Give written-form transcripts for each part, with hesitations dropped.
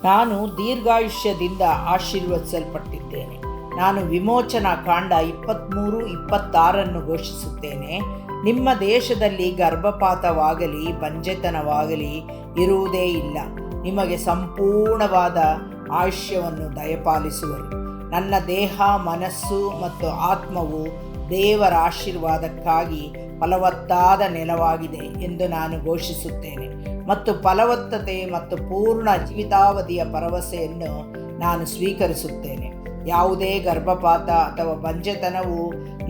ನಾನು ದೀರ್ಘಾಯುಷ್ಯದಿಂದ ಆಶೀರ್ವದಿಸಲ್ಪಟ್ಟಿದ್ದೇನೆ. ನಾನು ವಿಮೋಚನಾ ಕಾಂಡ 23-26 ಘೋಷಿಸುತ್ತೇನೆ. ನಿಮ್ಮ ದೇಶದಲ್ಲಿ ಗರ್ಭಪಾತವಾಗಲಿ ಬಂಜೆತನವಾಗಲಿ ಇರುವುದೇ ಇಲ್ಲ. ನಿಮಗೆ ಸಂಪೂರ್ಣವಾದ ಆಯುಷ್ಯವನ್ನು ದಯಪಾಲಿಸುವರು. ನನ್ನ ದೇಹ, ಮನಸ್ಸು ಮತ್ತು ಆತ್ಮವು ದೇವರ ಆಶೀರ್ವಾದಕ್ಕಾಗಿ ಫಲವತ್ತಾದ ನೆಲವಾಗಿದೆ ಎಂದು ನಾನು ಘೋಷಿಸುತ್ತೇನೆ. ಮತ್ತು ಫಲವತ್ತತೆ ಮತ್ತು ಪೂರ್ಣ ಜೀವಿತಾವಧಿಯ ಭರವಸೆಯನ್ನು ನಾನು ಸ್ವೀಕರಿಸುತ್ತೇನೆ. ಯಾವುದೇ ಗರ್ಭಪಾತ ಅಥವಾ ಬಂಜೆತನವು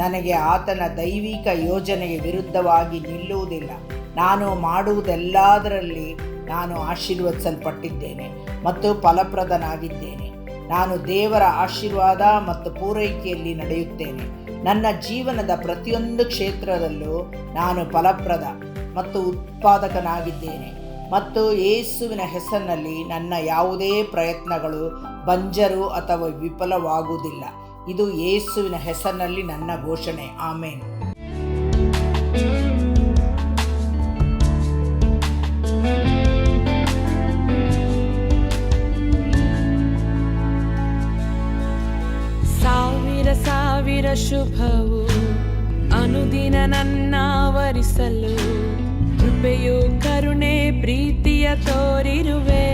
ನನಗೆ ಆತನ ದೈವಿಕ ಯೋಜನೆಗೆ ವಿರುದ್ಧವಾಗಿ ನಿಲ್ಲುವುದಿಲ್ಲ. ನಾನು ಮಾಡುವುದೆಲ್ಲದರಲ್ಲಿ ನಾನು ಆಶೀರ್ವದಿಸಲ್ಪಟ್ಟಿದ್ದೇನೆ ಮತ್ತು ಫಲಪ್ರದನಾಗಿದ್ದೇನೆ. ನಾನು ದೇವರ ಆಶೀರ್ವಾದ ಮತ್ತು ಪೂರೈಕೆಯಲ್ಲಿ ನಡೆಯುತ್ತೇನೆ. ನನ್ನ ಜೀವನದ ಪ್ರತಿಯೊಂದು ಕ್ಷೇತ್ರದಲ್ಲೂ ನಾನು ಫಲಪ್ರದ ಮತ್ತು ಉತ್ಪಾದಕನಾಗಿದ್ದೇನೆ ಮತ್ತು ಯೇಸುವಿನ ಹೆಸರಿನಲ್ಲಿ ನನ್ನ ಯಾವುದೇ ಪ್ರಯತ್ನಗಳು ಬಂಜರು ಅಥವಾ ವಿಫಲವಾಗುವುದಿಲ್ಲ. ಇದು ಯೇಸುವಿನ ಹೆಸರಿನಲ್ಲಿ ನನ್ನ ಘೋಷಣೆ. ಆಮೇನ್. ಸಾವಿರ ಶುಭವು ಅನುದಿನ ನನ್ನಾವರಿಸಲು ಕೃಪೆಯು ಕರುಣೆ ಪ್ರೀತಿಯ ತೋರಿರುವೆ.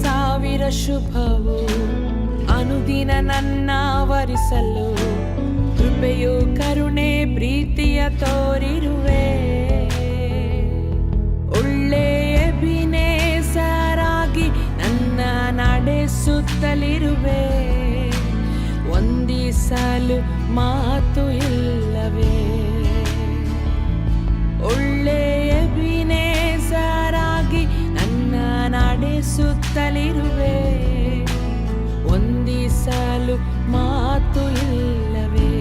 ಸಾವಿರ ಶುಭವು ಅನುದಿನ ನನ್ನಾವರಿಸಲು ಕೃಪೆಯು ಕರುಣೆ ಪ್ರೀತಿಯ ತೋರಿರುವೆ. ಒಳ್ಳೆಯ ಬಿನೇಸರಾಗಿ ನನ್ನ ನಡೆಸುತ್ತಲಿರುವೆ. ವಂದಿಸಲು ಮಾತು ಇಲ್ಲವೇ. ಒಳ್ಳೆಯ ಬಿನೇಸರಾಗಿ ನನ್ನ ನಡೆಸುತ್ತಲಿರುವೆ. ವಂದಿಸಲು ಮಾತು ಇಲ್ಲವೇ.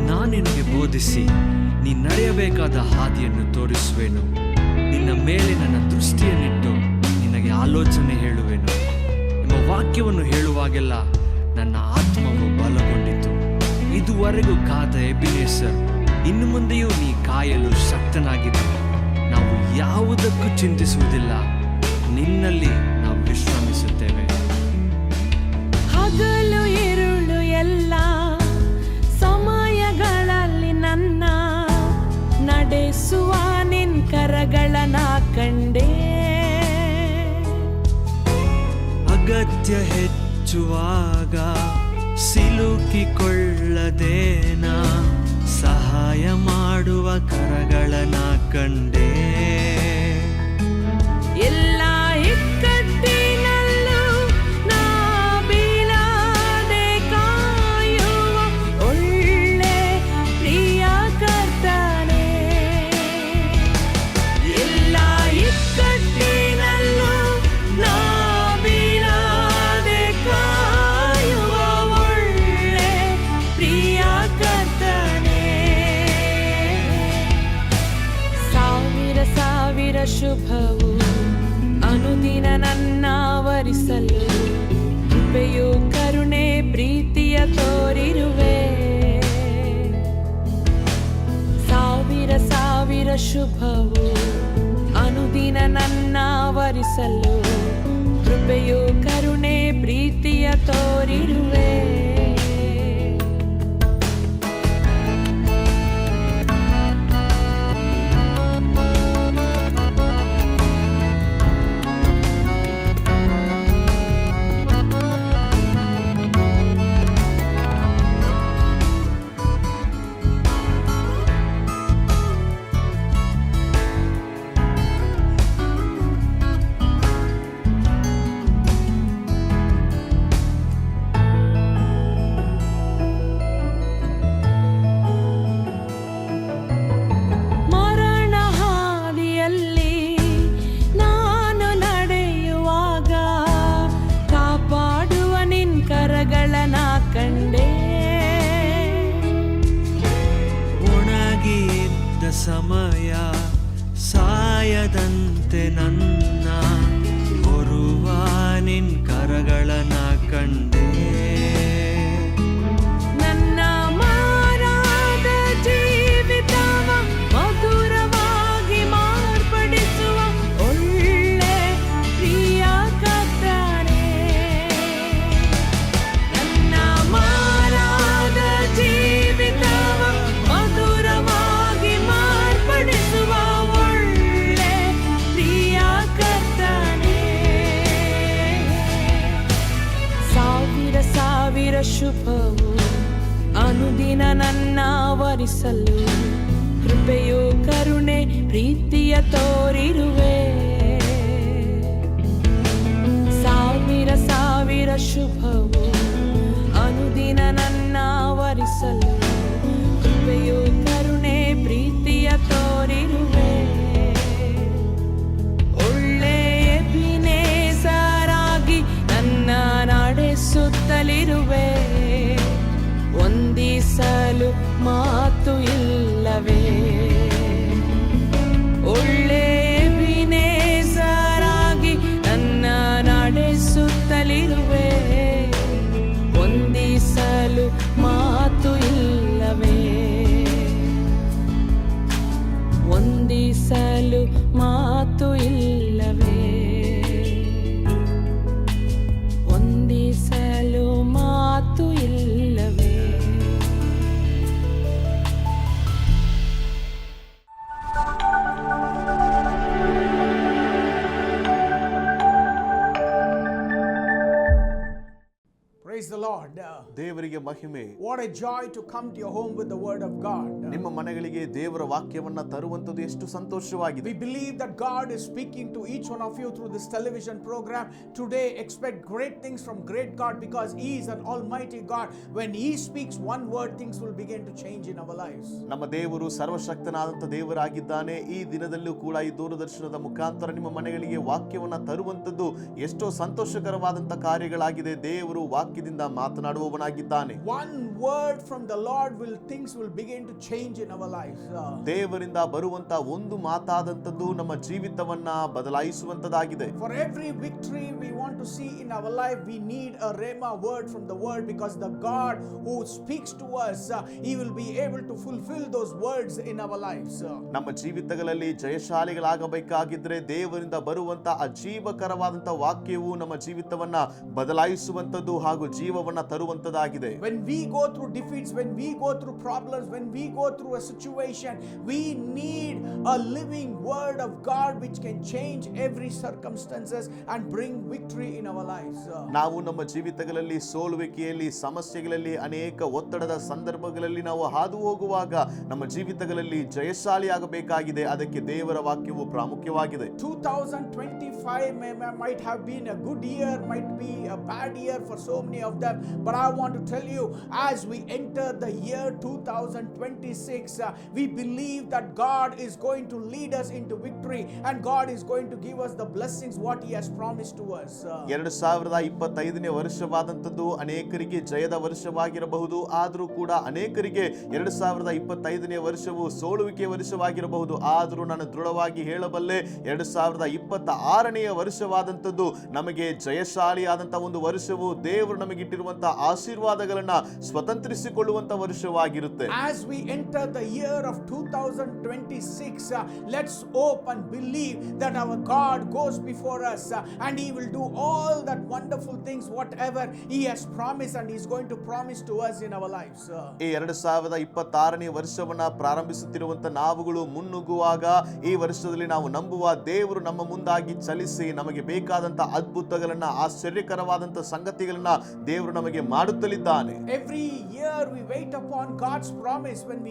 ನಾನಿನಗೆ ಬೋಧಿಸಿ ನೀ ನಡೆಯಬೇಕಾದ ಹಾದಿಯನ್ನು ತೋರಿಸುವೆನು. ನಿನ್ನ ಮೇಲೆ ನನ್ನ ದೃಷ್ಟಿಯನ್ನಿಟ್ಟು ನಿನಗೆ ಆಲೋಚನೆ ಹೇಳುವೆನು ಎಂಬ ವಾಕ್ಯವನ್ನು ಹೇಳುವಾಗೆಲ್ಲ ನನ್ನ ಆತ್ಮವು ಬಲಗೊಂಡಿತು. ಇದುವರೆಗೂ ಕಾದ ಎಬಿನೇಸರ್, ಇನ್ನು ಮುಂದೆಯೂ ನೀ ಕಾಯಲು ಶಕ್ತನಾಗಿದೆ. ನಾವು ಯಾವುದಕ್ಕೂ ಚಿಂತಿಸುವುದಿಲ್ಲ, ನಿನ್ನಲ್ಲಿ ನಾವು ವಿಶ್ರಮಿಸುತ್ತೇವೆ. ಹಗಲು ഇരുಳು ಎಲ್ಲ ಸಮಯಗಳಲ್ಲಿ ನನ್ನ ನಡೆಸುವ ನಿನ್ ಕರಗಳನ್ನ ಕಂಡೆ. ಅಗತ್ಯ ಹೆಚ್ಚುವಾಗ ಸಿಲುಕಿಕೊಳ್ಳದೇನ ಸಹಾಯ ಮಾಡುವ ಕರಗಳನ್ನ ಕಂಡೆ. ಎಲ್ಲ ಇಕ್ಕಟ್ಟಿನಲ್ಲೂ ನಾ ಬೀಳದೆ ಕಾಯುವ ಒಳ್ಳೆ ಪ್ರಿಯ ಕರ್ತನೇ. ಎಲ್ಲ ಇಕ್ಕಟ್ಟಿನಲ್ಲೂ ನಾ ಬೀಳದೆ ಕಾಯುವ ಒಳ್ಳೆ ಪ್ರಿಯ ಕರ್ತನೇ. ಸಾವಿರ ಶುಭವು ಅನುದಿನ ನನ್ನಾವರಿಸಲು ಕೃಪೆಯು ಕರುಣೆ ಪ್ರೀತಿಯ ತೋರಿರುವೆ. ಸಾವಿರ ಶುಭವು ಅನುದಿನ ನನ್ನಾವರಿಸಲು ಕೃಪೆಯು ಕರುಣೆ ಪ್ರೀತಿಯ ತೋರಿರುವೆ. ಸಮಯ ಸಾಯದಂತೆ ನನ್ನ ಹೊರುವ ನಿನ್ ಕರಗಳನ್ನ ಕಂಡೆ. ನನ್ನ ಮಾರಾದ ಜೀವಿತವ ಮಧುರವಾ ವರಿಸಲು ಕೃಪೆಯು ಕರುಣೆ ಪ್ರೀತಿಯ ತೋರಿರುವೆ. ಸಾವಿರ ಸಾವಿರ ಶುಭವು ಅನುದಿನ ನನ್ನ ವರಿಸಲು ಕೃಪೆಯು ಕರುಣೆ ಪ್ರೀತಿಯ ತೋರಿರುವೆ. ಒಳ್ಳೆ ಎಬಿನೇಸರಾಗಿ ನನ್ನ ನಡೆಸುತ್ತಲಿರುವೆ. ವಂದಿಸಲು ಮಾತು ಇಲ್ಲವೇ. ಒಳ್ಳೆ ಎಬಿನೇಸರಾಗಿ ನನ್ನ ನಡೆಸುತ್ತಲಿರುವೆ. ವಂದಿಸಲು ಮಾತು ಇಲ್ಲವೇ. ವಂದಿಸಲು ಮಾತು ಇಲ್ಲವೇ. ವಂದಿಸಲು ಮಾತು ಇಲ್ಲವೇ. Praise the Lord. ದೇವರಿಗೆ ಮಹಿಮೆ. What a joy to come to your home with the word of God. ನಿಮ್ಮ ಮನೆಗಳಿಗೆ ದೇವರ ವಾಕ್ಯವನ್ನ ತರುವಂತದ್ದು ಎಷ್ಟು ಸಂತೋಷವಾಗಿದೆ. We believe that God is speaking to each one of you through this television program. Today expect great things from great God because He is an almighty God. When He speaks one word, things will begin to change in our lives. ನಮ್ಮ ದೇವರು ಸರ್ವಶಕ್ತನಾದಂತ ದೇವರಾಗಿದ್ದಾನೆ. ಈ ದಿನದಲ್ಲೂ ಕೂಡ ಈ ದೂರದರ್ಶನದ ಮುಖಾಂತರ ನಿಮ್ಮ ಮನೆಗಳಿಗೆ ವಾಕ್ಯವನ್ನ ತರುವಂತದ್ದು ಎಷ್ಟೋ ಸಂತೋಷಕರವಾದಂತ ಕಾರ್ಯಗಳಾಗಿದೆ. ದೇವರು ವಾಕ್ಯದಿಂದ ಮಾತನಾಡುವವನಾಗಿದ್ದಾನೆ. One word from the Lord things will begin to change in our lives. ದೇವರಿಂದ ಬರುವಂತ ಒಂದು ಮಾತಾದಂತದ್ದು ನಮ್ಮ ಜೀವಿತವನ್ನ ಬದಲಾಯಿಸುವಂತದಾಗಿದೆ. For every victory we want to see in our life, we need a rhema word from the word because the God who speaks to us, He will be able to fulfill those words in our lives. ನಮ್ಮ ಜೀವಿತಗಳಲ್ಲಿ ಜಯಶಾಲಿಗಳಾಗಬೇಕಾಗಿದ್ರೆ ದೇವರಿಂದ ಬರುವಂತ ಅಜೀವಕರವಾದಂತ ವಾಕ್ಯವು ನಮ್ಮ ಜೀವಿತವನ್ನ ಬದಲಾಯಿಸುವಂತದ್ದು ಹಾಗೂ ಜೀವವನ್ನ ತರುವಂತದಾಗಿದೆ. When we go through defeats, when we go through problems, when we go through a situation, we need a living word of God which can change every circumstances and bring victory in our lives. ನಾವು ನಮ್ಮ ಜೀವಿತಗಳಲ್ಲಿ ಸೋಲುವಿಕೆಯಲ್ಲಿ ಸಮಸ್ಯೆಗಳಲ್ಲಿ ಅನೇಕ ಒತ್ತಡದ ಸಂದರ್ಭಗಳಲ್ಲಿ ನಾವು ಹಾದು ಹೋಗುವಾಗ ನಮ್ಮ ಜೀವಿತಗಳಲ್ಲಿ ಜಯಶಾಲಿಯಾಗಬೇಕಾಗಿದೆ. ಅದಕ್ಕೆ ದೇವರ ವಾಕ್ಯವು ಪ್ರಾಮುಖ್ಯವಾಗಿದೆ. 2025 might have been a good year, might be a bad year for so many of them, but I want to tell you, as we enter the year 2026, we believe that God is going to lead us into victory and God is going to give us the blessings what He has promised to us. 2025ನೇ ವರ್ಷವಾದಂತದ್ದು ಅನೇಕರಿಗೆ ಜಯದ ವರ್ಷವಾಗಿರಬಹುದು. ಆದರೂ ಕೂಡ ಅನೇಕರಿಗೆ 2025ನೇ ವರ್ಷವು ಸೋಲುವಿಕೆ ವರ್ಷವಾಗಿರಬಹುದು. ಆದರೂ ನಾನು ದೃಢವಾಗಿ ಹೇಳಬಲ್ಲೆ 2026ನೇ ವರ್ಷವಾದಂತದ್ದು ನಮಗೆ ಜಯಶಾಲಿಯಾದಂತ ಒಂದು ವರ್ಷವು ದೇವರು ನಮಗಿಟ್ಟಿರುವಂತ ಆಶೀರ್ವಾದಗಳನ್ನ ಸ್ವತಂತ್ರಿಸಿಕೊಳ್ಳುವಂತ ವರ್ಷವಾಗಿರುತ್ತೆ. As we enter the year of 2026, let's hope and believe that our God goes before us and He will do all that wonderful things whatever He has promised and He is going to promise to us in our lives. ಈ 2026ನೇ ವರ್ಷವನ್ನ ಪ್ರಾರಂಭಿಸುತ್ತಿರುವಂತ ನಾವುಗಳು ಮುನ್ನುಗ್ಗುವಾಗ ಈ ವರ್ಷದಲ್ಲಿ ನಾವು ನಂಬುವ ದೇವರು ನಮ್ಮ ಮುಂದಾಗಿ ಚಲಿಸಿ ನಮಗೆ ಬೇಕಾದಂತ ಅದ್ಭುತಗಳನ್ನ ಆಶ್ಚರ್ಯಕರವಾದಂತ ಸಂಗತಿಗಳನ್ನ ದೇವರು ನಮಗೆ ಮಾಡುತ್ತಲಿದ್ದಾನೆ. Every year we wait upon God's promise. When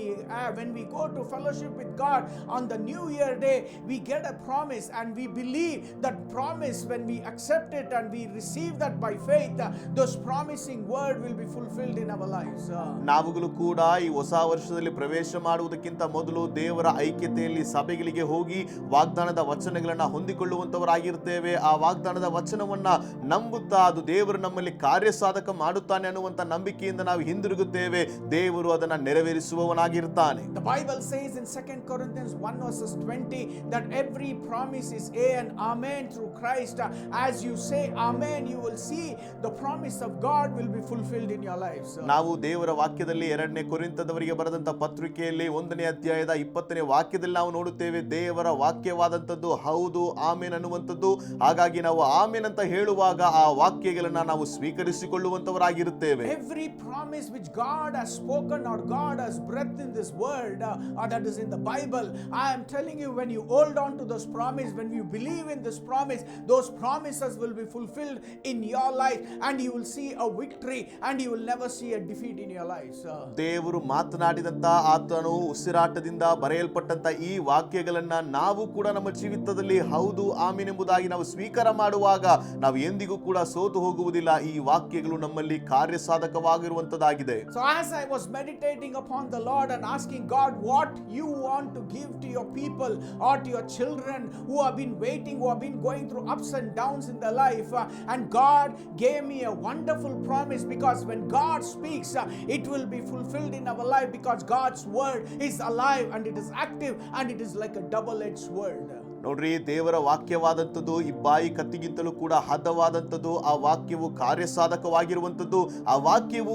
we go to fellowship with God on the New Year day, we get a promise and we believe that promise. When we accept it and we receive that by faith, those promising word will be fulfilled in our lives. ನಾವುಗಳು ಕೂಡ ಈ ಹೊಸ ವರ್ಷದಲ್ಲಿ ಪ್ರವೇಶ ಮಾಡುವುದಕ್ಕಿಂತ ಮೊದಲು ದೇವರ ಐಕ್ಯತೆಯಲ್ಲಿ ಸಭೆಗಳಿಗೆ ಹೋಗಿ ವಾಗ್ದಾನದ ವಚನಗಳನ್ನ ಹೊಂದಿಕೊಳ್ಳುವಂತವರಾಗಿರ್ತೇವೆ. ಆ ವಾಗ್ದಾನದ ವಚನವನ್ನ ನಂಬುತ್ತಾ ಅದು ದೇವರು ನಮ್ಮಲ್ಲಿ ಕಾರ್ಯಸಾಧಕ ಮಾಡುತ್ತಾನೆ ಅನ್ನುವಂತ ನಂಬಿಕೆಯಿಂದ ನಾವು ಹಿಂದಿರುಗುತ್ತೇವೆ. ದೇವರು ಅದನ್ನ ನೆರವೇರಿಸುವವನಾಗಿರ್ತಾನೆ. The Bible says in 2 Corinthians 1:20 that every promise is A and Amen through Christ. As you say Amen, you will see the promise of God will be fulfilled in your lives. ನಾವು ದೇವರ ವಾಕ್ಯದಲ್ಲಿ 2ನೇ ಕೊರಿಂಥದವರಿಗೆ ಬರೆದಂತ ಪತ್ರಿಕೆಯಲ್ಲಿ 1ನೇ ಅಧ್ಯಾಯದ 20ನೇ ವಾಕ್ಯದಲ್ಲಿ ನಾವು ನೋಡುತ್ತೇವೆ ದೇವರ ವಾಕ್ಯವಾದಂತದ್ದು ಹೌದು ಆಮೇನ್ ಅನ್ನುವಂಥದ್ದು. ಹಾಗಾಗಿ ನಾವು ಆಮೇನ್ ಅಂತ ಹೇಳುವಾಗ ಆ ವಾಕ್ಯಗಳನ್ನ ನಾವು ಸ್ವೀಕರಿಸಿಕೊಳ್ಳುವಂತವರಾಗಿರುತ್ತೇವೆ. ನೋಡುತ್ತೇವೆ. Every promise which God has spoken or God has breathed in this word or that is in the Bible, I am telling you, when you hold on to those promises, when you believe in this promise, those promises will be fulfilled in your life and you will see a victory and you will never see a defeat in your lives. ದೇವರು ಮಾತನಾಡಿದಂತ ಆತನು ಉಸಿರಾಟದಿಂದ ಬರೆಯಲ್ಪಟ್ಟಂತ ಈ ವಾಕ್ಯಗಳನ್ನ ನಾವು ಕೂಡ ನಮ್ಮ ಜೀವಿತದಲ್ಲಿ ಹೌದು ಆಮೀನ್ ಎಂಬುದಾಗಿ ನಾವು ಸ್ವೀಕಾರ ಮಾಡುವಾಗ ನಾವು ಎಂದಿಗೂ ಕೂಡ ಸೋತು ಹೋಗುವುದಿಲ್ಲ. ಈ ವಾಕ್ಯಗಳು ನಮ್ಮಲ್ಲಿ ಕಾರ್ಯಸಾಧಕವಾಗಿರುವಂತದ್ದಾಗಿದೆ. So as I was meditating upon the Lord and asking God what you want to give to your people or to your children who have been waiting, who have been going through ups and downs in their life, and God gave me a wonderful promise, because when God speaks, it will be fulfilled in our life, because God's word is alive and it is active and it is like a double-edged sword. ನೋಡ್ರಿ, ದೇವರ ವಾಕ್ಯವಾದಂಥದ್ದು ಇಬ್ಬಾಯಿ ಕತ್ತಿಗಿಂತಲೂ ಕೂಡ ಹದವಾದಂಥದ್ದು. ಆ ವಾಕ್ಯವು ಕಾರ್ಯಸಾಧಕವಾಗಿರುವಂಥದ್ದು. ಆ ವಾಕ್ಯವು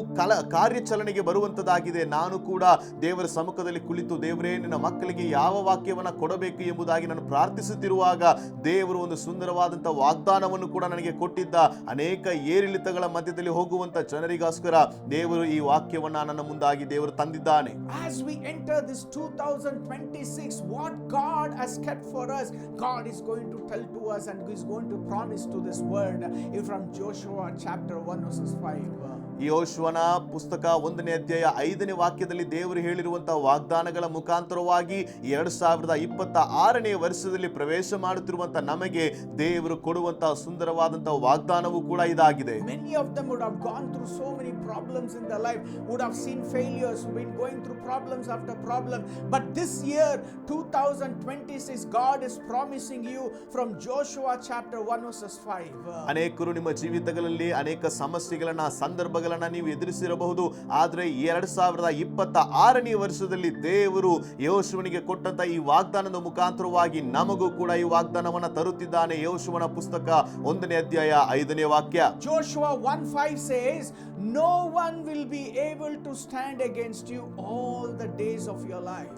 ಕಾರ್ಯಚಲನೆಗೆ ಬರುವಂಥದ್ದಾಗಿದೆ. ನಾನು ಕೂಡ ದೇವರ ಸಮ್ಮುಖದಲ್ಲಿ ಕುಳಿತು, ದೇವರೇ ನಿನ್ನ ಮಕ್ಕಳಿಗೆ ಯಾವ ವಾಕ್ಯವನ್ನ ಕೊಡಬೇಕು ಎಂಬುದಾಗಿ ನಾನು ಪ್ರಾರ್ಥಿಸುತ್ತಿರುವಾಗ ದೇವರು ಒಂದು ಸುಂದರವಾದಂಥ ವಾಗ್ದಾನವನ್ನು ಕೂಡ ನನಗೆ ಕೊಟ್ಟಿದ್ದ. ಅನೇಕ ಏರಿಳಿತಗಳ ಮಧ್ಯದಲ್ಲಿ ಹೋಗುವಂತ ಜನರಿಗೋಸ್ಕರ ದೇವರು ಈ ವಾಕ್ಯವನ್ನ ನನ್ನ ಮುಂದಾಗಿ ದೇವರು ತಂದಿದ್ದಾನೆ. As we enter this 2026, what God has kept for us, God is going to tell to us and is going to promise to this word from Joshua chapter 1 verses 5. ಯೋಶುವನ ಪುಸ್ತಕ 1ನೇ ಅಧ್ಯಾಯ 5ನೇ ವಾಕ್ಯದಲ್ಲಿ ದೇವರು ಹೇಳಿರುವಂತಹ ವಾಗ್ದಾನಗಳ ಮುಖಾಂತರವಾಗಿ 2026ನೇ ವರ್ಷದಲ್ಲಿ ಪ್ರವೇಶ ಮಾಡುತ್ತಿರುವಂತಹ ನಮಗೆ ದೇವರು ಕೊಡುವಂತಹ ಸುಂದರವಾದಂತಹ ವಾಗ್ದಾನವೂ ಕೂಡ ಇದಾಗಿದೆ. Many of them would have gone through so many problems in their life, would have seen failures, been going through problems after problem, but this year 2026 God is promising you from Joshua chapter 1 verses 5. ಅನೇಕರು ನಿಮ್ಮ ಜೀವಿತಗಳಲ್ಲಿ ಅನೇಕ ಸಮಸ್ಯೆಗಳನ್ನ ಸಂದರ್ಭಗಳನ್ನ ನೀವು ಎದುರಿಸಿರಬಹುದು. ಆದ್ರೆ 2026ನೇ ವರ್ಷದಲ್ಲಿ ದೇವರು ಯೋಶುವನಿಗೆ ಕೊಟ್ಟಂತ ಈ ವಾಗ್ದಾನದ ಮುಖಾಂತರವಾಗಿ ನಮಗೂ ಕೂಡ ಈ ವಾಗ್ದಾನವನ್ನ ತರುತ್ತಿದ್ದಾನೆ. ಯೋಶುವನ ಪುಸ್ತಕ 1ನೇ ಅಧ್ಯಾಯ 5ನೇ ವಾಕ್ಯ. Joshua 1:5 says, no one will be able to stand against you all the days of your life.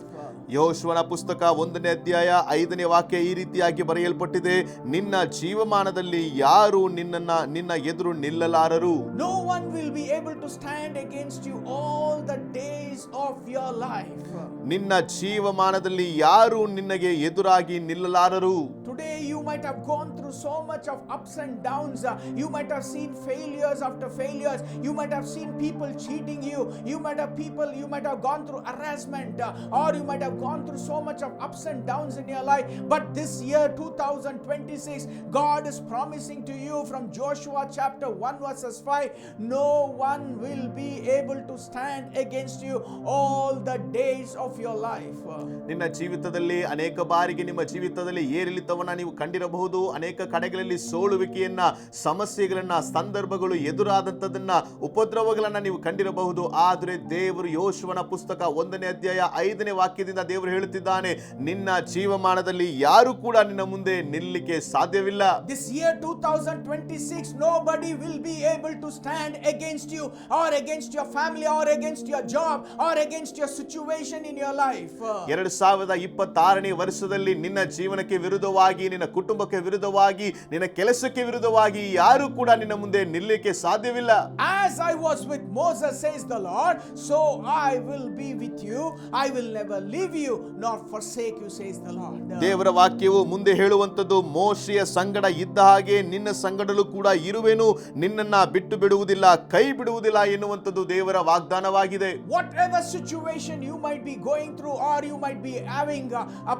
ಯೋಶುವನ ಪುಸ್ತಕ 1ನೇ ಅಧ್ಯಾಯ 5ನೇ ವಾಕ್ಯ ಈ ರೀತಿಯಾಗಿ ಬರೆಯಲ್ಪಟ್ಟಿದೆ, ನಿನ್ನ ಜೀವಮಾನದಲ್ಲಿ ಯಾರು ನಿನ್ನ ಎದುರು ನಿಲ್ಲಲಾರರು. No one will be able to stand against you all the days of your life. ನಿನ್ನ ಜೀವಮಾನದಲ್ಲಿ ಯಾರು ನಿನಗೆ ಎದುರಾಗಿ ನಿಲ್ಲಲಾರರು. Today you might have gone through so much of ups and downs. You might have seen failures after failures. You might have seen people cheating you. You might have gone through harassment, or you might have gone through so much of ups and downs in your life. But this year 2026, God is promising to you from Joshua chapter 1 verses 5, no one will be able to stand against you all the days of your life. ನಿನ್ನ ಜೀವಿತದಲ್ಲಿ ಅನೇಕ ಬಾರಿಗೆ ನಿಮ್ಮ ಜೀವಿತದಲ್ಲಿ ಏರಿಳಿತವನ್ನ ನೀವು ಕಂಡಿರಬಹುದು. ಅನೇಕ ಕಡೆಗಳಲ್ಲಿ ಸೋಲುವಿಕೆಯನ್ನ, ಸಮಸ್ಯೆಗಳನ್ನ, ಸಂದರ್ಭಗಳು ಎದುರಾದಂತದನ್ನ, ಉಪದ್ರವಗಳನ್ನ ನೀವು ಕಂಡಿರಬಹುದು. ಆದರೆ ದೇವರು ಯೋಶುವನ ಪುಸ್ತಕ 1ನೇ ಅಧ್ಯಾಯ 5ನೇ ವಾಕ್ಯದಿಂದ ದೇವರು ಹೇಳುತ್ತಿದ್ದಾನೆ, ನಿನ್ನ ಜೀವಮಾನದಲ್ಲಿ ಯಾರು ಕೂಡ ನಿನ್ನ ಮುಂದೆ ನಿಲ್ಲಲಿಕ್ಕೆ ಸಾಧ್ಯವಿಲ್ಲ. This year 2026, nobody will be able to stand against you or against your family or against your job or against your situation in your life. 2026ನೇ ವರ್ಷದಲ್ಲಿ ನಿನ್ನ ಜೀವನಕ್ಕೆ ವಿರುದ್ಧವಾಗಿ, ನಿನ್ನ ಕುಟುಂಬಕ್ಕೆ ವಿರುದ್ಧವಾಗಿ, ನಿನ್ನ ಕೆಲಸಕ್ಕೆ ವಿರುದ್ಧವಾಗಿ ಯಾರು ಕೂಡ ನಿನ್ನ ಮುಂದೆ ನಿಲ್ಲಲಿಕ್ಕೆ ಸಾಧ್ಯವಿಲ್ಲ. As I was with Moses, says the Lord, so I will be with you. I will never leave you nor forsake you, says the Lord. ದೇವರ ವಾಕ್ಯವು ಮುಂದೆ ಹೇಳುವಂತದ್ದು, ಮೋಶೆಯ ಸಂಗಡ ಇದ್ದ ಹಾಗೆ ನಿನ್ನ ಸಂಗಡಲೂ ಕೂಡ ಇರುವೆನು, ನಿನ್ನನ್ನ ಬಿಟ್ಟು ಬಿಡುವುದಿಲ್ಲ, ಕೈ ಬಿಡುವುದಿಲ್ಲ ಎನ್ನುವಂತದ್ದು ದೇವರ ವಾಗ್ದಾನವಾಗಿದೆ. Whatever situation you might be going through or you might be having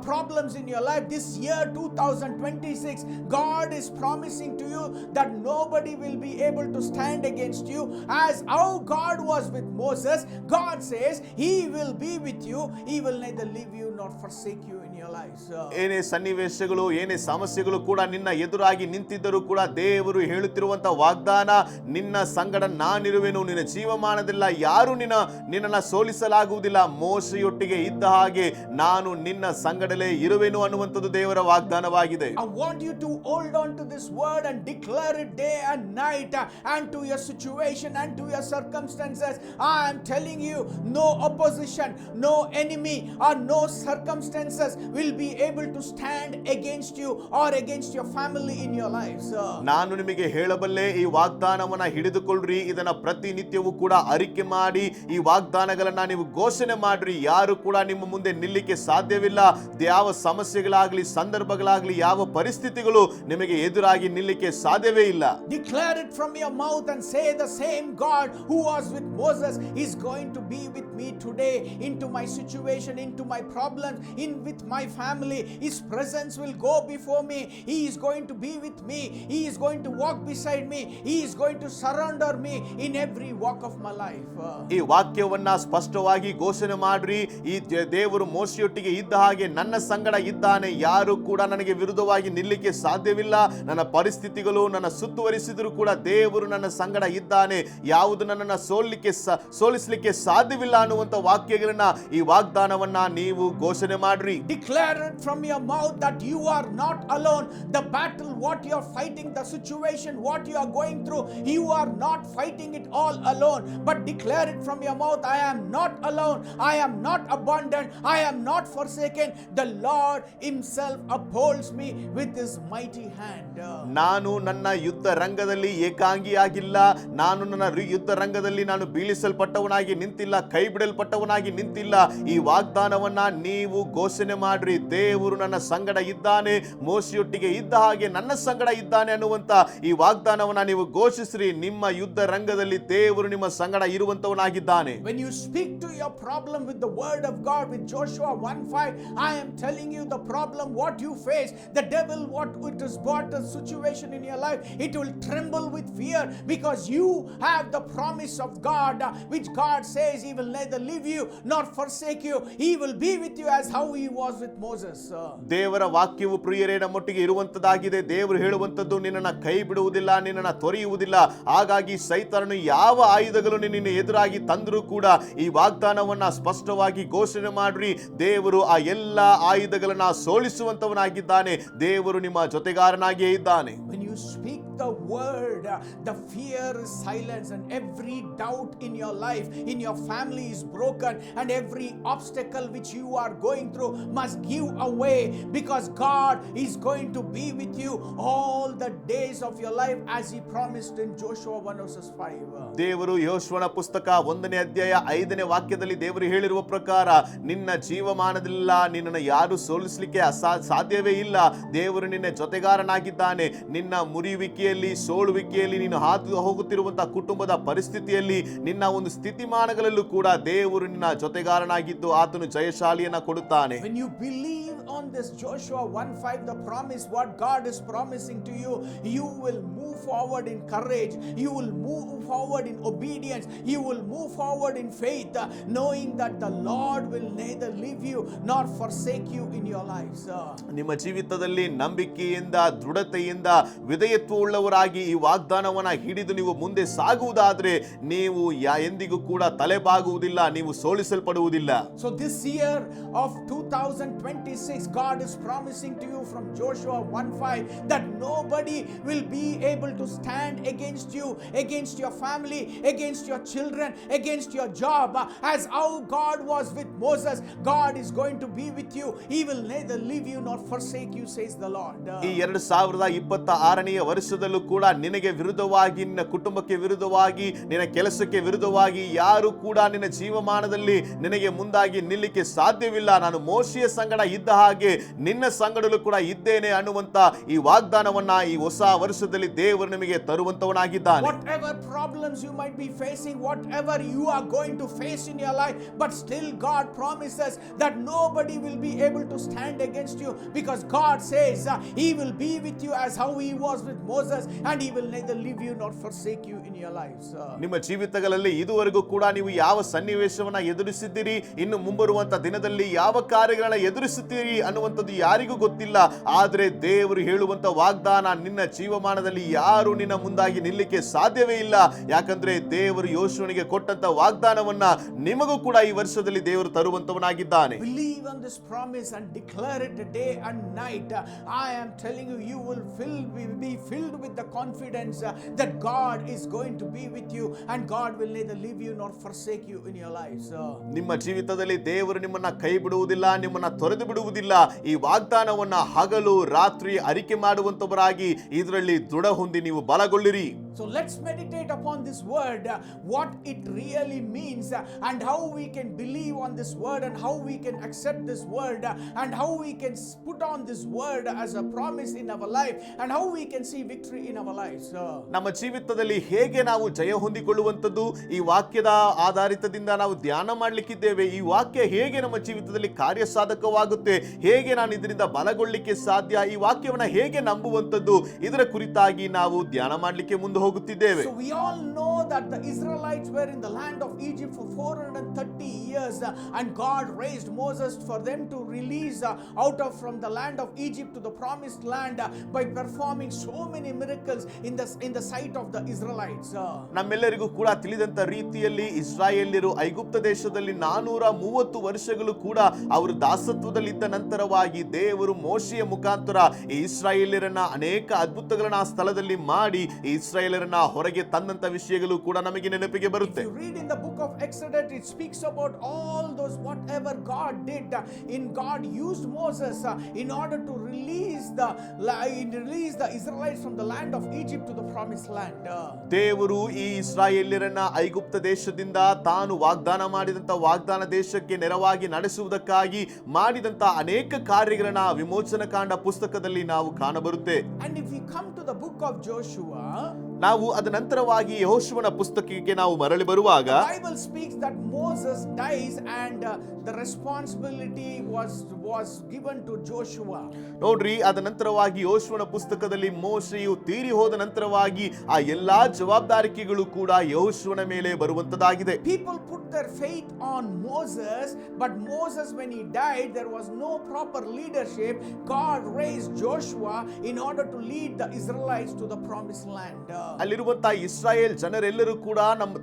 problems in your life, this year 2026, God is promising to you that nobody will be able to stand against you. As how God was with Moses, God says He will be with you. He will neither leave you nor forsake you in your lives. ಏನೇ ಸನ್ನಿವೇಶಗಳು, ಏನೇ ಸಮಸ್ಯೆಗಳು ಕೂಡ ನಿನ್ನ ಎದುರಾಗಿ ನಿಂತಿದ್ದರೂ ಕೂಡ ದೇವರು ಹೇಳುತ್ತಿರುವಂತ ವಾಗ್ದಾನ, ನಿನ್ನ ಸಂಗಡ ನಾನಿರುವೆನು, ನಿನ್ನ ಜೀವಮಾನದಲ್ಲ ಯಾರು ನಿನ್ನನ್ನ ಸೋಲಿಸಲಾಗುವುದಿಲ್ಲ, ಮೋಶೆಯೊಟ್ಟಿಗೆ ಇದ್ದ ಹಾಗೆ ನಾನು ನಿನ್ನ ಸಂಗಡಲೇ ಇರುವೆನು ಅನ್ನುವಂಥದ್ದು ದೇವರ ವಾಗ್ದಾನವಾಗಿದೆ. I want you to hold on to this word and declare it day and night, and to your situation and to your circumstances. I am telling you, no opposition, no enemy, or no circumstances will be able to stand against you or against your family in your lives. ನಾನು ನಿಮಗೆ ಹೇಳಬಲ್ಲೆ, ಈ ವಾಗ್ದಾನವನ್ನ ಹಿಡಿದುಕೊಳ್ಳ್ರಿ, ಇದನ್ನ ಪ್ರತಿನಿತ್ಯವೂ ಕೂಡ ಅರಿಕೆ ಮಾಡಿ ಈ ವಾಗ್ದಾನಗಳನ್ನ ನೀವು ಘೋಷಣೆ ಮಾಡ್ರಿ. ಯಾರು ಕೂಡ ನಿಮ್ಮ ಮುಂದೆ ನಿಲ್ಲಿಕ್ಕೆ ಸಾಧ್ಯವಿಲ್ಲ. ಯಾವ ಸಮಸ್ಯೆಗಳಾಗ್ಲಿ, ಸಂದರ್ಭಗಳಾಗ್ಲಿ, ಯಾವ ಪರಿಸ್ಥಿತಿಗಳು ನಿಮಗೆ ಎದುರಾಗಿ ನಿಲ್ಲಿಕ್ಕೆ ಸಾಧ್ಯವೇ ಇಲ್ಲ. Declare it from your mouth and say, the same God who was with Moses is going to be with me today into my situation, into my problems, in with my family. His presence will go before me. He is going to be with me. He is going to walk beside me. He is going to surrender me in every walk of my life. ಈ ವಾಕ್ಯವನ್ನ ಸ್ಪಷ್ಟವಾಗಿ ಘೋಷಣೆ ಮಾಡ್ರಿ. ಈ ದೇವರು ಮೋಶೆಯೊಟ್ಟಿಗೆ ಇದ್ದ ಹಾಗೆ ನನ್ನ ಸಂಗಡ ಇದ್ದಾನೆ. ಯಾರು ಕೂಡ ನನಗೆ ವಿರುದ್ಧವಾಗಿ ನಿಲ್ಲಿಕ್ಕೆ ಸಾಧ್ಯವಿಲ್ಲ. ನನ್ನ ಪರಿಸ್ಥಿತಿಗಳು ನನ್ನ ಸುತ್ತುವರಿಸಿದ್ರು ಕೂಡ ದೇವರು ನನ್ನ ಸಂಗಡ ಇದ್ದಾನೆ. ಯಾವುದು ನನ್ನನ್ನು ಸೋಲಿಸಲಿಕ್ಕೆ ಸಾಧ್ಯವಿಲ್ಲ ಅನ್ನುವಂತ ವಾಕ್ಯಗಳನ್ನ, ಈ ವಾಗ್ದಾನವನ್ನ ನೀವು ಘೋಷಣೆ ಮಾಡ್ರಿ. Declare it from your mouth that you are not alone. The battle, what you are fighting, the situation, what you are going through, you are not fighting it all alone. But declare it from your mouth, I am not alone. I am not abandoned. I am not forsaken. The Lord himself upholds me with his mighty hand. ನಾನು ನನ್ನ ಯುದ್ಧ ರಂಗದಲ್ಲಿ ಏಕಾಂಗಿಯಾಗಿಲ್ಲ. ನಾನು ನನ್ನ ಯುದ್ಧ ರಂಗದಲ್ಲಿ ನಾನು ಬೀಳಿಸಲ್ಪಟ್ಟವನಾಗಿ ನಿಂತಿಲ್ಲ, ಕೈ ಬಿಡಲ್ಪಟ್ಟವನಾಗಿ ನಿಂತಿಲ್ಲ. ಈ ವಾಗ್ದಾನವನ್ನ ನೀವು ಘೋಷಣೆ ಮಾಡ್ರಿ. ದೇವರು ನನ್ನ ಸಂಗಡ ಇದ್ದಾನೆ, ಮೋಶೆಯೊಟ್ಟಿಗೆ ಇದ್ದ ಹಾಗೆ ನನ್ನ ಸಂಗಡ ಇದ್ದಾನೆ ಅನ್ನುವಂತ ಈ ವಾಗ್ದಾನವನ್ನ ನೀವು ಘೋಷಿಸ್ರಿ. ನಿಮ್ಮ ಯುದ್ಧ ರಂಗದಲ್ಲಿ ದೇವರು ನಿಮ್ಮ ಸಂಗಡ ಇರುವಂತವನಾಗಿದ್ದಾನೆ. When you speak to your problem with the word of God, with Joshua 1:5, I am telling you the problem what you face, the devil what it has brought a situation in your life, it will tremble with fear, because you have the promise of God, which God says he will neither leave you nor forsake you. He will be with you as how he was with Moses. ದೇವರ ವಾಕ್ಯವು ಪ್ರಿಯರೇ ನಮ್ಮೊಟ್ಟಿಗೆ ಇರುವಂತದ್ದಾಗಿದೆ. ದೇವರು ಹೇಳುವಂತದ್ದು, ನಿನ್ನನ್ನು ಕೈ ಬಿಡುವುದಿಲ್ಲ, ನಿನ್ನನ್ನು ತೊರೆಯುವುದಿಲ್ಲ. ಹಾಗಾಗಿ ಸೈತಾನನು ಯಾವ ಆಯುಧಗಳು ನಿನ್ನ ಎದುರಾಗಿ ತಂದರೂ ಕೂಡ ಈ ವಾಗ್ದಾನವನ್ನ ಸ್ಪಷ್ಟವಾಗಿ ಘೋಷಣೆ ಮಾಡ್ರಿ. ದೇವರು ಆ ಎಲ್ಲ ಆಯುಧಗಳನ್ನ ಸೋಲಿಸುವಂತವನಾಗಿದ್ದಾನೆ. ದೇವರು ನಿಮ್ಮ ಜೊತೆಗಾರನಾಗಿಯೇ ಇದ್ದಾನೆ. When you speak the word, the fear is silenced, and every doubt in your life, in your family is broken, and every obstacle which you are going through must give away, because God is going to be with you all the days of your life, as he promised in Joshua 1:5. ದೇವರು ಯೋಶುವನ ಪುಸ್ತಕ 1ನೇ ಅಧ್ಯಾಯ 5ನೇ ವಾಕ್ಯದಲ್ಲಿ ದೇವರು ಹೇಳಿರುವ ಪ್ರಕಾರ, ನಿನ್ನ ಜೀವಮಾನದಲ್ಲ ನಿನ್ನನ್ನು ಯಾರು ಸೋಲಿಸಲಿಕ್ಕೆ ಸಾಧ್ಯವೇ ಇಲ್ಲ. ದೇವರು ನಿನ್ನ ಜೊತೆಗಾರನಾಗಿದ್ದಾನೆ. ನಿನ್ನ ಮುರಿಯುವಿಕೆಯಲ್ಲಿ, ಸೋಲುವಿಕೆಯಲ್ಲಿ, ನೀನು ಹಾದು ಹೋಗುತ್ತಿರುವಂತಹ ಕುಟುಂಬದ ಪರಿಸ್ಥಿತಿಯಲ್ಲಿ, ನಿನ್ನ ಒಂದು ಸ್ಥಿತಿಮಾನಗಳಲ್ಲೂ ಕೂಡ ದೇವರು ನಿನ್ನ ಜೊತೆಗಾರನಾಗಿದ್ದು ಆತನು ಜಯಶಾಲಿಯನ್ನ ಕೊಡುತ್ತಾನೆ. When you believe on this Joshua 1:5, the promise what God is promising to you, you will move forward in courage, you will move forward in obedience, you will move forward in faith, knowing that the Lord will neither leave you nor forsake you in your lives. ನಿಮ್ಮ ಜೀವಿತದಲ್ಲಿ ನಂಬಿಕೆಯಿಂದ, ದೃಢತೆಯಿಂದ, ವಿಧೇಯತ್ವವುಳ್ಳವರಾಗಿ ಈ ವಾಗ್ದಾನವನ್ನ ಹಿಡಿದು ನೀವು ಮುಂದೆ ಸಾಗುವುದಾದ್ರೆ ನೀವು ಎಂದಿಗೂ ಕೂಡ ತಲೆಬಾಗುವುದಿಲ್ಲ, ನೀವು ಸೋಲಿಸಲ್ಪಡುವುದಿಲ್ಲ. So this year of 2026, God is promising to you from Joshua 1:5 that nobody will be able to stand against you, against your family, against your children, against your job. As how God was with Moses, God is going to be with you. He will neither leave you nor forsake you, says the Lord. ಈ 2026ನೇ ವರ್ಷದಲ್ಲೂ ಕೂಡ ನಿನಗೆ ವಿರುದ್ಧವಾಗಿ, ನಿನ್ನ ಕುಟುಂಬಕ್ಕೆ ವಿರುದ್ಧವಾಗಿ, ನಿನ್ನ ಕೆಲಸಕ್ಕೆ ವಿರುದ್ಧವಾಗಿ ಯಾರು ಕೂಡ ನಿನ್ನ ಜೀವಮಾನದಲ್ಲಿ ನಿನಗೆ ಮುಂದಾಗಿ ನಿಲ್ಲಿಕ್ಕೆ ಸಾಧ್ಯವಿಲ್ಲ. ನಾನು ಮೋಶೆಯ ಸಂಗಡ ಇದ್ದ ಹಾಗೆ ನಿನ್ನ ಸಂಗಡಲೂ ಕೂಡ ಇದ್ದೇನೆ ಅನ್ನುವಂತ ಈ ವಾಗ್ದಾನವನ್ನ ಈ ಹೊಸ ವರ್ಷದಲ್ಲಿ ದೇವರು ನಿಮಗೆ ತರುವಂತವನಾಗಿದ್ದಾನೆ. Whatever problems you might be facing, whatever you are going to face in your life, but still God promises that nobody will be able to stand against you, because God says he will be with you as how he was with Moses, and he will neither leave you nor forsake you in your lives. ನಿಮ್ಮ ಜೀವಿತಗಳಲ್ಲಿ ಇದುವರೆಗೂ ಕೂಡ ನೀವು ಯಾವ ಸನ್ನಿವೇಶವನ್ನ ಎದುರಿಸಿದ್ದೀರಿ, ಇನ್ನು ಮುಂಬರುವಂತ ದಿನದಲ್ಲಿ ಯಾವ ಕಾರ್ಯಗಳನ್ನ ಎದುರಿಸುತ್ತೀರಿ ಅನ್ನುವಂಥದ್ದು ಯಾರಿಗೂ ಗೊತ್ತಿಲ್ಲ. ಆದ್ರೆ ದೇವರು ಹೇಳುವಂತ ವಾಗ್ದಾನ ನಿನ್ನ ಜೀವಮಾನದಲ್ಲಿ ಯಾರು ನಿನ್ನ ಮುಂದಾಗಿ ನಿಲ್ಲಕ್ಕೆ ಸಾಧ್ಯವೇ ಇಲ್ಲ. ಯಾಕಂದ್ರೆ ದೇವರು ಯೋಶುವನಿಗೆ ಕೊಟ್ಟಂತ ವಾಗ್ದಾನವನ್ನ ನಿಮಗೂ ಕೂಡ ಈ ವರ್ಷದಲ್ಲಿ ದೇವರು ತರುವಂತವನಾಗಿದ್ದಾನೆ. Believe on this promise and declare it day and night. I am telling you, you will be filled with the confidence that God is going to be with you and God will neither leave you nor forsake you in your lives. ನಿಮ್ಮ ಜೀವಿತದಲ್ಲಿ ದೇವರು ನಿಮ್ಮನ್ನ ಕೈ ಬಿಡುವುದಿಲ್ಲ, ನಿಮ್ಮನ್ನ ತೊರೆದು ಬಿಡುವುದಿಲ್ಲ. ಈ ವಾಗ್ದಾನವನ್ನ ಹಗಲು ರಾತ್ರಿ ಅರಿಕೆ ಮಾಡುವಂತವರಾಗಿ ಇದರಲ್ಲಿ ದೃಢ ಹೊಂದಿ ನೀವು ಬಲಗೊಳ್ಳಿರಿ. So let's meditate upon this word, what it really means and how we can believe on this word and how we can accept this word and how we can put on this word as a promise in our life and how we can see victory in our lives. ನಮ್ಮ ಜೀವಿತದಲ್ಲಿ ಹೇಗೆ ನಾವು ಜಯ ಹೊಂದಿಕೊಳ್ಳುವಂಥದ್ದು ಈ ವಾಕ್ಯದ ಆಧಾರಿತದಿಂದ ನಾವು ಧ್ಯಾನ ಮಾಡಲಿಕ್ಕಿದ್ದೇವೆ. ಈ ವಾಕ್ಯ ಹೇಗೆ ನಮ್ಮ ಜೀವಿತದಲ್ಲಿ ಕಾರ್ಯಸಾಧಕವಾಗುತ್ತೆ, ಹೇಗೆ ನಾನು ಇದರಿಂದ ಬಲಗೊಳ್ಳಿಕ್ಕೆ ಸಾಧ್ಯ, ಈ ವಾಕ್ಯವನ್ನ ಹೇಗೆ ನಂಬುವಂಥದ್ದು, ಇದರ ಕುರಿತಾಗಿ ನಾವು ಧ್ಯಾನ ಮಾಡಲಿಕ್ಕೆ ಮುಂದೆ ಹೋಗುತ್ತಿದ್ದೇವೆ. So we all know that the Israelites were in the land of Egypt for 430 years and God raised Moses for them to release out of from the land of Egypt to the promised land by performing so many miracles in the sight of the Israelites. ನಮ್ಮೆಲ್ಲರಿಗೂ ಕೂಡ ತಿಳಿದಂತ ರೀತಿಯಲ್ಲಿ ಇಸ್ರಾಯೇಲ್ಯರು ಐಗುಪ್ತ ದೇಶದಲ್ಲಿ 430 ವರ್ಷಗಳು ಕೂಡ ಅವರು ದಾಸತ್ವದಲ್ಲಿದ್ದ ನಂತರವಾಗಿ ದೇವರು ಮೋಶೆಯ ಮುಖಾಂತರ ಈ ಇಸ್ರಾಯೇಲ್ಯರನ್ನ ಅನೇಕ ಅದ್ಭುತಗಳನ್ನ ಆ ಸ್ಥಳದಲ್ಲಿ ಮಾಡಿ ಇಸ್ರಾಯೇಲರನ್ನ ಹೊರಗೆ ತಂದಂತ ವಿಷಯಗಳು ಕೂಡ ನಮಗೆ ನೆನಪಿಗೆ ಬರುತ್ತೆ. If you read in the book of Exodus, it speaks about all those whatever God did in God used Moses in order to release the Israelites from the land of Egypt to the promised land. ದೇವರು ಈ ಇಸ್ರಾಯೇಲ್ಯರನ್ನ ಐಗುಪ್ತ ದೇಶದಿಂದ ತಾನು ವಾಗ್ದಾನ ಮಾಡಿದಂತ ವಾಗ್ದಾನ ದೇಶಕ್ಕೆ ನೆರವಾಗಿ ನಡೆಸುವುದಕ್ಕಾಗಿ ಮಾಡಿದಂತ ಅನೇಕ ಕಾರ್ಯಗಳನ್ನ ವಿಮೋಚನ ಕಾಂಡ ಪುಸ್ತಕದಲ್ಲಿ ನಾವು ಕಾಣಬರುತ್ತೆ. And if we come to the book of Joshua, ನಾವು ಅದ ನಂತರವಾಗಿ ಯೆಹೋಶುವನ ಪುಸ್ತಕಕ್ಕೆ ನಾವು ಮರಳಿ ಬರುವಾಗ Bible speaks that Moses dies and the responsibility was given to Joshua. ನೋಡ್ರಿ, ಅದ ನಂತರವಾಗಿ ಯೆಹೋಶುವನ ಪುಸ್ತಕದಲ್ಲಿ ಮೋಶೆಯು ತೀರಿ ಹೋದ ನಂತರವಾಗಿ ಆ ಎಲ್ಲಾ ಜವಾಬ್ದಾರಿಕೆಗಳು ಕೂಡ ಯೆಹೋಶುವನ ಮೇಲೆ ಬರುವಂತದಾಗಿದೆ. People put their faith on Moses, but Moses, when he died, there was no proper leadership. God raised Joshua in order to lead the Israelites to the promised land. ಅಲ್ಲಿರುವಂತಹ ಇಸ್ರಾಯೇಲ್ ಜನರೆಲ್ಲರೂ ಕೂಡ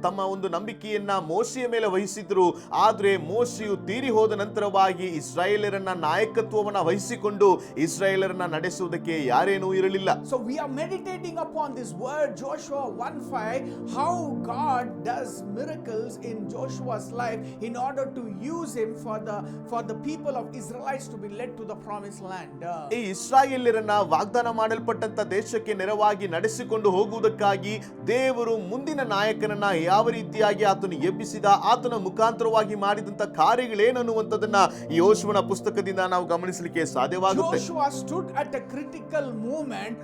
ತಮ್ಮ ಒಂದು ನಂಬಿಕೆಯನ್ನ ಮೋಶೆಯ ಮೇಲೆ ವಹಿಸಿದ್ರು. ಆದ್ರೆ ಮೋಶೆಯು ತೀರಿ ಹೋದ ನಂತರವಾಗಿ ಇಸ್ರಾಯೇಲರನ್ನ ನಾಯಕತ್ವವನ್ನ ವಹಿಸಿಕೊಂಡು ಇಸ್ರಾಯೇಲರನ್ನ ನಡೆಸುವುದಕ್ಕೆ ಯಾರೇನೂ ಇರಲಿಲ್ಲ. So we are meditating upon this word Joshua 1:5, how God does miracles in Joshua's life in order to use him for the people of Israelites to be led to the promised land. ಈ ಇಸ್ರಾಯೇಲ್ಯರನ್ನ ವಾಗ್ದಾನ ಮಾಡಲ್ಪಟ್ಟಂತ ದೇಶಕ್ಕೆ ನೆರವಾಗಿ ನಡೆಸಿಕೊಂಡು ಹೋಗುವುದಕ್ಕಾಗಿ ದೇವರು ಮುಂದಿನ ನಾಯಕನನ್ನ ಯಾವ ರೀತಿಯಾಗಿ ಆತನು ಎಬ್ಬಿಸಿದ, ಆತನ ಮುಖಾಂತರವಾಗಿ ಮಾಡಿದಂತ ಕಾರ್ಯಗಳೇನನ್ನುವಂಥದ್ದನ್ನ ಈ ಯೆಹೋಶುವನ ಪುಸ್ತಕದಿಂದ ನಾವು ಗಮನಿಸಲಿಕ್ಕೆ ಸಾಧ್ಯವಾಗುತ್ತೆ. Joshua stood at a critical moment.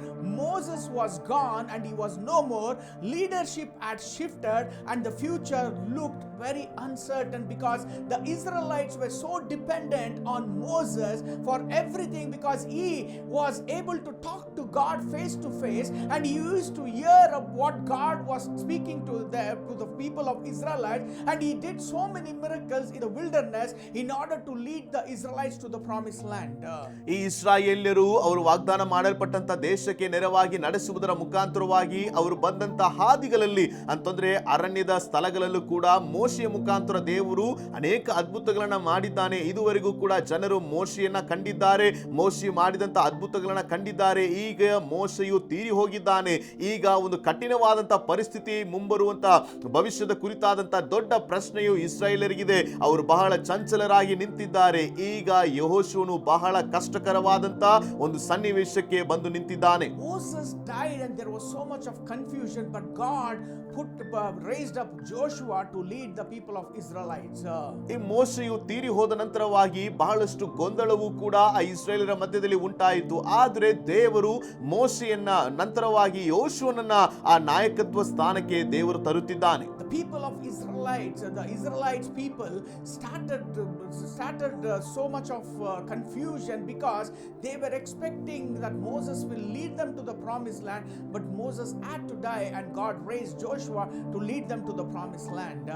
Moses was gone and he was no more. Leadership had shifted and the future looked very uncertain because the Israelites were so dependent on Moses for everything, because he was able to talk to God face to face and he used to hear of what God was speaking to the people of Israelites, and he did so many miracles in the wilderness in order to lead the Israelites to the promised land. ಈ ಇಸ್ರಾಯೇಲ್ಯರು ಅವರು ವಾಗ್ದಾನ ಮಾಡಲ್ಪಟ್ಟಂತ ದೇಶಕ್ಕೆ ನೆರವಾಗಿ ನಡೆಸುವುದರ ಮುಖಾಂತರವಾಗಿ ಅವರು ಬಂದಂತ ಹಾದಿಗಳಲ್ಲಿ ಅಂತಂದ್ರೆ ಅರಣ್ಯದ ಸ್ಥಳಗಳಲ್ಲೂ ಕೂಡ ಮೋಶೆಯ ಮುಖಾಂತರ ದೇವರು ಅನೇಕ ಅದ್ಭುತಗಳನ್ನ ಮಾಡಿದ್ದಾನೆ. ಇದುವರೆಗೂ ಕೂಡ ಜನರು ಮೋಶೆಯನ್ನ ಕಂಡಿದ್ದಾರೆ, ಮೋಶೆ ಮಾಡಿದಂತ ಅದ್ಭುತಗಳನ್ನ ಕಂಡಿದ್ದಾರೆ. ಈಗ ಮೋಶೆಯು ತೀರಿ ಹೋಗಿದ್ದಾನೆ. ಈಗ ಒಂದು ಕಠಿಣವಾದಂತ ಪರಿಸ್ಥಿತಿ ಮುಂಬರುವಂತ ಭವಿಷ್ಯದ ಕುರಿತಾದಂತ ದೊಡ್ಡ ಪ್ರಶ್ನೆಯು ಇಸ್ರಾಯೇಲರಿಗಿದೆ. ಅವರು ಬಹಳ ಚಂಚಲರಾಗಿ ನಿಂತಿದ್ದಾರೆ. ಈಗ ಯೆಹೋಶುವನು ಬಹಳ ಕಷ್ಟಕರವಾದಂತ ಒಂದು ಸನ್ನಿವೇಶಕ್ಕೆ ಬಂದು ನಿಂತಿದ್ದಾನೆ. Moses died and there was so much of confusion, but God raised up Joshua to lead the people of Israelites. ಈ ಮೋಶೆಯು ತೀರಿ ಹೋದ ನಂತರವಾಗಿ ಬಹಳಷ್ಟು ಗೊಂದಲವೂ ಕೂಡ ಆ ಇಸ್ರಾಯೇಲರ ಮಧ್ಯದಲ್ಲಿ ಉಂಟಾಯಿತು. ಆದರೆ ದೇವರು ಮೋಶೆಯನ್ನ ನಂತರವಾಗಿ ಯೆಹೋಶುವನನ್ನ ಆ ನಾಯಕತ್ವ ಸ್ಥಾನಕ್ಕೆ ದೇವರು ತರುತ್ತಿದ್ದಾನೆ. The people of Israelites, the Israelites people started so much of confusion because they were expecting that Moses will lead them to the promised land, but Moses had to die and God raised Joshua to lead them to the promised land.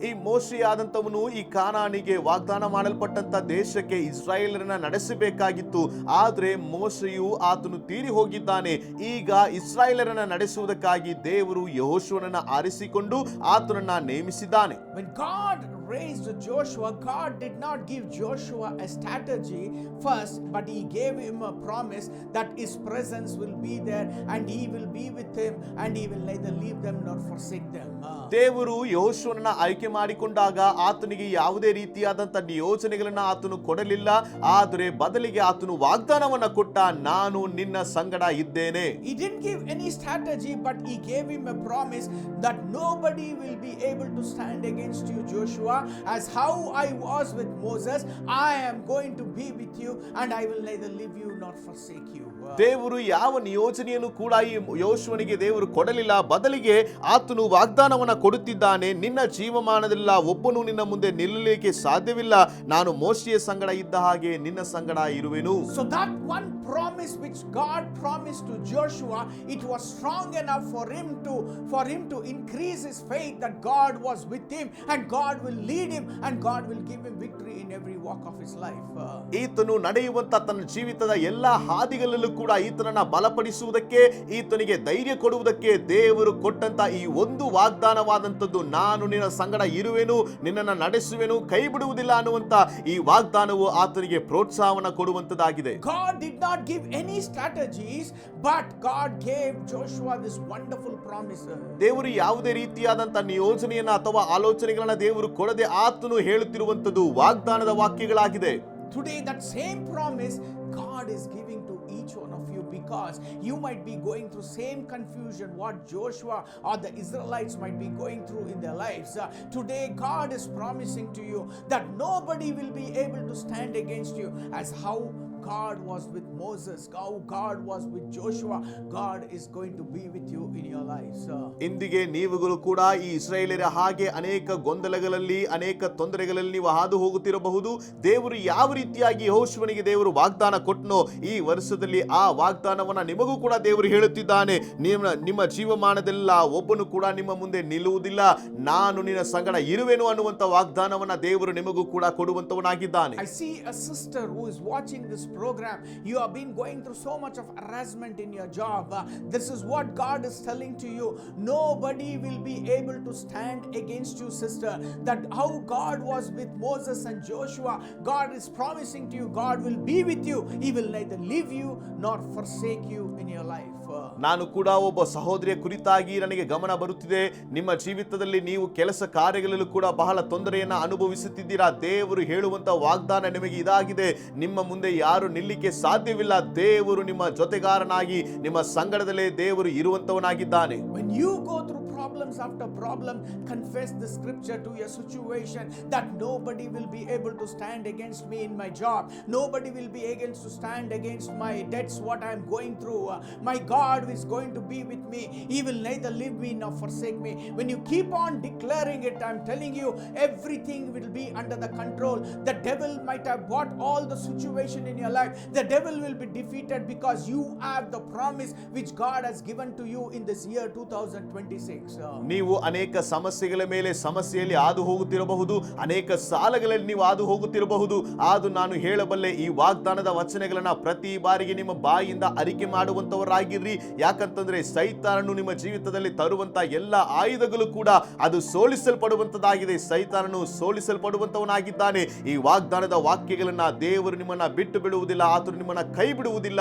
ಈ ಮೋಶೆಯಾದಂತವನು ಈ ಕಾನಾನಿಗೆ ವಾಗ್ದಾನ ಮಾಡಲ್ಪಟ್ಟಂತ ದೇಶಕ್ಕೆ ಇಸ್ರಾಯೇಲರನ್ನ ನಡೆಸಬೇಕಾಗಿತ್ತು. ಆದ್ರೆ ಮೋಶೆಯು ಆತನು ತೀರಿ ಹೋಗಿದ್ದಾನೆ. ಈಗ ಇಸ್ರಾಯೇಲರನ್ನ ನಡೆಸುವುದಕ್ಕಾಗಿ ದೇವರು ಯೆಹೋಶುವನನ್ನ ಆರಿಸಿಕೊಂಡು ಆತನನ್ನ ನೇಮಿಸಿದ್ದಾನೆ. When God raised Joshua, God did not give Joshua a strategy first, but he gave him a promise that his presence will be there and he will be with him and he will neither leave them nor forsake them. ದೇವರು ಯೆಹೋಶುವನನ್ನ ಆಯ್ಕೆ ಮಾಡಿಕೊಂಡಾಗ ಆತನಿಗೆ ಯಾವುದೇ ರೀತಿಯಾದಂತ ನಿಯೋಜನೆಗಳನ್ನ ಆತನು ಕೊಡಲಿಲ್ಲ. ಆದರೆ ಬದಲಿಗೆ ಆತನು ವಾಗ್ದಾನವನ್ನ ಕೊಟ್ಟ, ನಾನು ನಿನ್ನ ಸಂಗಡ ಇದ್ದೇನೆ. He didn't give any strategy, but he gave him a promise that nobody will be able to stand against you, Joshua. As how I was with Moses, I am going to be with you and I will neither leave you nor forsake you. ದೇವರು ಯಾವ ನಿಯೋಜನೆಯನ್ನು ಕೂಡ ಈ ಯೆಹೋಶುವನಿಗೆ ದೇವರು ಕೊಡಲಿಲ್ಲ. ಬದಲಿಗೆ ಆತನು ವಾಗ್ದಾನವನ್ನ ಕೊಡುತ್ತಿದ್ದಾನೆ, ನಿನ್ನ ಜೀವಮಾನದಲ್ಲ ಒಬ್ಬನು ನಿನ್ನ ಮುಂದೆ ನಿಲ್ಲಲಿಕ್ಕೆ ಸಾಧ್ಯವಿಲ್ಲ. ನಾನು ಮೋಶೆಯ ಸಂಗಡ ಇದ್ದ ಹಾಗೆ ನಿನ್ನ ಸಂಗಡ ಇರುವೆನು. So that one promise which God promised to Joshua, it was strong enough for him to increase his faith that God was with him and God will lead him and God will give him victory in every walk of his life. ಈತನು ನಡೆಯುವಂತ ತನ್ನ ಜೀವಿತದ ಎಲ್ಲಾ ಹಾದಿಗಳಲ್ಲೂ ಕೂಡ ಈತನನ್ನ ಬಲಪಡಿಸುವುದಕ್ಕೆ, ಈತನಿಗೆ ಧೈರ್ಯ ಕೊಡುವುದಕ್ಕೆ ದೇವರು ಕೊಟ್ಟಂತ ಈ ಒಂದು ವಾಗ್ದಾನವಾದಂತದ್ದು, ನಾನು ನಿನ್ನ ಸಂಗಡ ಇರುವೆನು, ನಿನ್ನನ್ನು ನಡೆಸುವೆನು, ಕೈ ಬಿಡುವುದಿಲ್ಲ ಅನ್ನುವಂತ ಈ ವಾಗ್ದಾನವು ಆತನಿಗೆ ಪ್ರೋತ್ಸಾಹವನ್ನ ಕೊಡುವಂತದ್ದಾಗಿದೆ. God did not give any strategies, but God gave Joshua this wonderful promise. ದೇವರು ಯಾವುದೇ ರೀತಿಯಾದಂತ ನಿಯೋಜನೆಯನ್ನ ಅಥವಾ ಆಲೋಚನೆಗಳನ್ನ ದೇವರು ಕೊಡದೆ ಆತನು ಹೇಳುತ್ತಿರುವಂತದ್ದು ವಾಗ್ದಾನದ ವಾಕ್ಯಗಳಾಗಿದೆ. Today that same promise God is giving to each one of you, because you might be going through same confusion what Joshua or the Israelites might be going through in their lives. Today God is promising to you that nobody will be able to stand against you. As how God was with Moses, how God was with Joshua, God is going to be with you in your lives. ಇಂದಿಗೆ ನೀವುಗಳು ಕೂಡ ಈ ಇಸ್ರಾಯೇಲರ ಹಾಗೆ ಅನೇಕ ಗೊಂದಲಗಳಲ್ಲಿ, ಅನೇಕ ತೊಂದರೆಗಳಲ್ಲಿ ನೀವು ಹಾದು ಹೋಗುತ್ತಿರಬಹುದು. ದೇವರು ಯಾವ ರೀತಿಯಾಗಿ ಯೆಹೋಶುವನಿಗೆ ದೇವರು ವಾಗ್ದಾನ ಕೊಟ್ಟನೋ, ಈ ವರ್ಷದಲ್ಲಿ ಆ ವಾಗ್ದಾನವನ್ನ ನಿಮಗೂ ಕೂಡ ದೇವರು ಹೇಳುತ್ತಿದ್ದಾನೆ. ನಿಮ್ಮ ಜೀವಮಾನದೆಲ್ಲ ಒಬ್ಬನು ಕೂಡ ನಿಮ್ಮ ಮುಂದೆ ನಿಲ್ಲುವುದಿಲ್ಲ, ನಾನು ನಿನ್ನ ಸಂಗಡ ಇರುವೆನು ಅನ್ನುವಂತ ವಾಗ್ದಾನವನ್ನ ದೇವರು ನಿಮಗೂ ಕೂಡ ಕೊಡುವಂತವನಾಗಿದ್ದಾನೆ. I see a sister who is watching this program. You have been going through so much of harassment in your job. This is what God is telling to you. Nobody will be able to stand against you, sister. That how God was with Moses and Joshua, God is promising to you, God will be with you. He will neither leave you nor forsake you in your life. ನಾನು ಕೂಡ ಒಬ್ಬ ಸಹೋದರಿಯ ಕುರಿತಾಗಿ ನನಗೆ ಗಮನ ಬರುತ್ತಿದೆ. ನಿಮ್ಮ ಜೀವಿತದಲ್ಲಿ ನೀವು ಕೆಲಸ ಕಾರ್ಯಗಳಲ್ಲೂ ಕೂಡ ಬಹಳ ತೊಂದರೆಯನ್ನ ಅನುಭವಿಸುತ್ತಿದ್ದೀರಾ. ದೇವರು ಹೇಳುವಂತ ವಾಗ್ದಾನ ನಿಮಗೆ ಇದಾಗಿದೆ, ನಿಮ್ಮ ಮುಂದೆ ಯಾರು ನಿಲ್ಲಿಕ್ಕೆ ಸಾಧ್ಯವಿಲ್ಲ. ದೇವರು ನಿಮ್ಮ ಜೊತೆಗಾರನಾಗಿ ನಿಮ್ಮ ಸಂಗಡದಲ್ಲೇ ದೇವರು ಇರುವಂತವನಾಗಿದ್ದಾನೆ. When you go through problems after problem, confess the scripture to your situation that nobody will be able to stand against me in my job. Nobody will be able to stand against my debts, what I am going through. My God is going to be with me. He will neither leave me nor forsake me. When you keep on declaring it, I am telling you, everything will be under the control. The devil might have bought all the situation in your life. The devil will be defeated because you have the promise which God has given to you in this year 2026. ನೀವು ಅನೇಕ ಸಮಸ್ಯೆಗಳ ಮೇಲೆ ಸಮಸ್ಯೆಯಲ್ಲಿ ಹಾದು ಹೋಗುತ್ತಿರಬಹುದು, ಅನೇಕ ಸಾಲಗಳಲ್ಲಿ ನೀವು ಹಾದು ಹೋಗುತ್ತಿರಬಹುದು. ಆದರೂ ನಾನು ಹೇಳಬಲ್ಲೆ, ಈ ವಾಗ್ದಾನದ ವಚನಗಳನ್ನ ಪ್ರತಿ ಬಾರಿಗೆ ನಿಮ್ಮ ಬಾಯಿಂದ ಅರಿಕೆ ಮಾಡುವಂತವರಾಗಿರ್ರಿ. ಯಾಕಂತಂದ್ರೆ ಸೈತಾನನು ನಿಮ್ಮ ಜೀವಿತದಲ್ಲಿ ತರುವಂತ ಎಲ್ಲ ಆಯುಧಗಳು ಕೂಡ ಅದು ಸೋಲಿಸಲ್ಪಡುವಂತದಾಗಿದೆ. ಸೈತಾನನು ಸೋಲಿಸಲ್ಪಡುವಂತವನಾಗಿದ್ದಾನೆ. ಈ ವಾಗ್ದಾನದ ವಾಕ್ಯಗಳನ್ನ ದೇವರು ನಿಮ್ಮನ್ನ ಬಿಟ್ಟು ಬಿಡುವುದಿಲ್ಲ, ಆತನು ನಿಮ್ಮನ್ನ ಕೈ ಬಿಡುವುದಿಲ್ಲ.